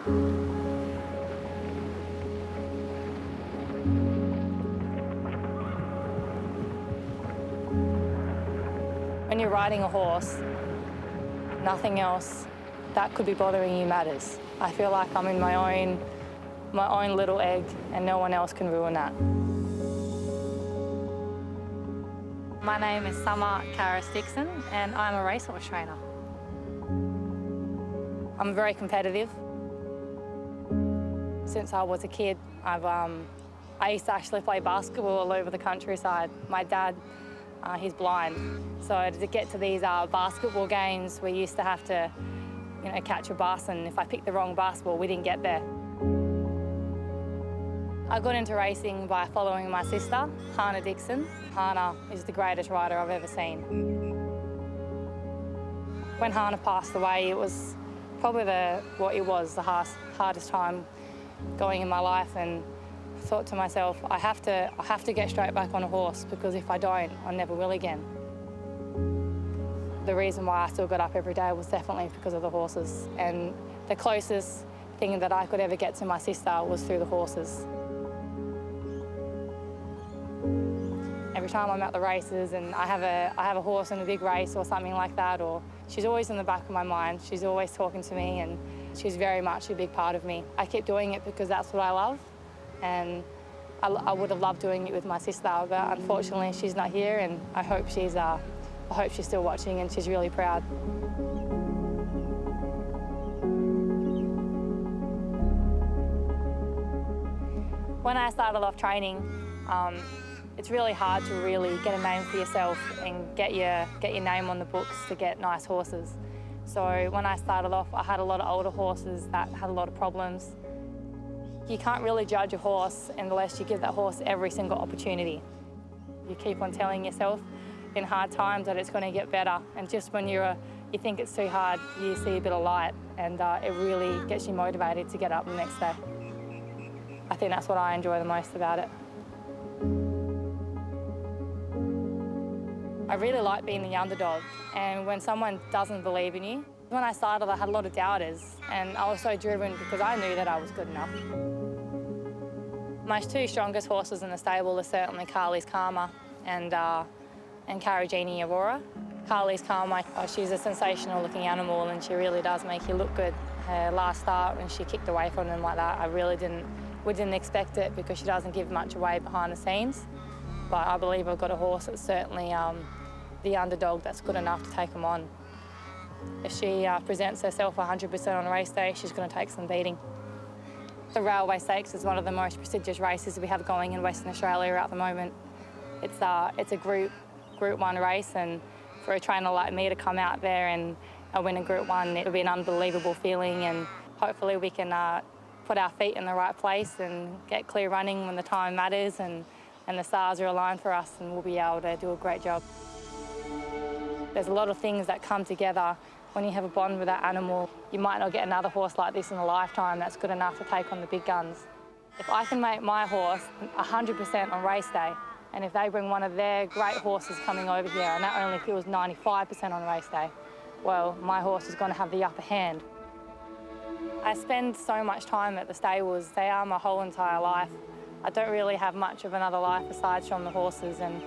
When you're riding a horse, nothing else that could be bothering you matters. I feel like I'm in my own little egg, and no one else can ruin that. My name is Dickson, and I'm a racehorse trainer. I'm very competitive. Since I was a kid, I used to actually play basketball all over the countryside. My dad, he's blind, so to get to these basketball games, we used to have to, catch a bus, and if I picked the wrong basketball, we didn't get there. I got into racing by following my sister, Dickson. Hannah is the greatest rider I've ever seen. When Hannah passed away, it was probably the hardest time going in my life, and I thought to myself, I have to get straight back on a horse, because if I don't, I never will again. The reason why I still got up every day was definitely because of the horses, and the closest thing that I could ever get to my sister was through the horses. Every time I'm at the races and I have a horse in a big race or something like that, or she's always in the back of my mind. She's always talking to me, and she's very much a big part of me. I keep doing it because that's what I love, and I would have loved doing it with my sister, but unfortunately she's not here, and I hope she's still watching and she's really proud. When I started off training, it's really hard to really get a name for yourself and get your name on the books to get nice horses. So when I started off, I had a lot of older horses that had a lot of problems. You can't really judge a horse unless you give that horse every single opportunity. You keep on telling yourself in hard times that it's going to get better, and just when you think it's too hard, you see a bit of light, and it really gets you motivated to get up the next day. I think that's what I enjoy the most about it. I really like being the underdog, and when someone doesn't believe in you. When I started, I had a lot of doubters, and I was so driven because I knew that I was good enough. My two strongest horses in the stable are certainly Karli's Karma and Karajini Aurora. Karli's Karma, she's a sensational looking animal, and she really does make you look good. Her last start, when she kicked away from them like that, we didn't expect it, because she doesn't give much away behind the scenes. But I believe I've got a horse that's certainly the underdog that's good enough to take them on. If she presents herself 100% on race day, she's going to take some beating. The Railway Stakes is one of the most prestigious races we have going in Western Australia at the moment. It's a Group 1 race, and for a trainer like me to come out there and win a Group 1, it'll be an unbelievable feeling, and hopefully we can put our feet in the right place and get clear running when the time matters, and the stars are aligned for us, and we'll be able to do a great job. There's a lot of things that come together when you have a bond with that animal. You might not get another horse like this in a lifetime that's good enough to take on the big guns. If I can make my horse 100% on race day, and if they bring one of their great horses coming over here, and that only feels 95% on race day, well, my horse is going to have the upper hand. I spend so much time at the stables. They are my whole entire life. I don't really have much of another life aside from the horses, and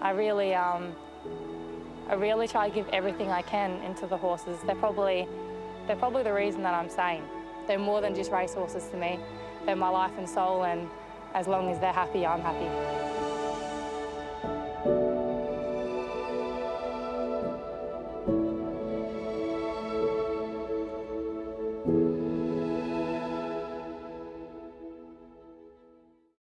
I really try to give everything I can into the horses. They're probably the reason that I'm sane. They're more than just racehorses to me. They're my life and soul, and as long as they're happy, I'm happy.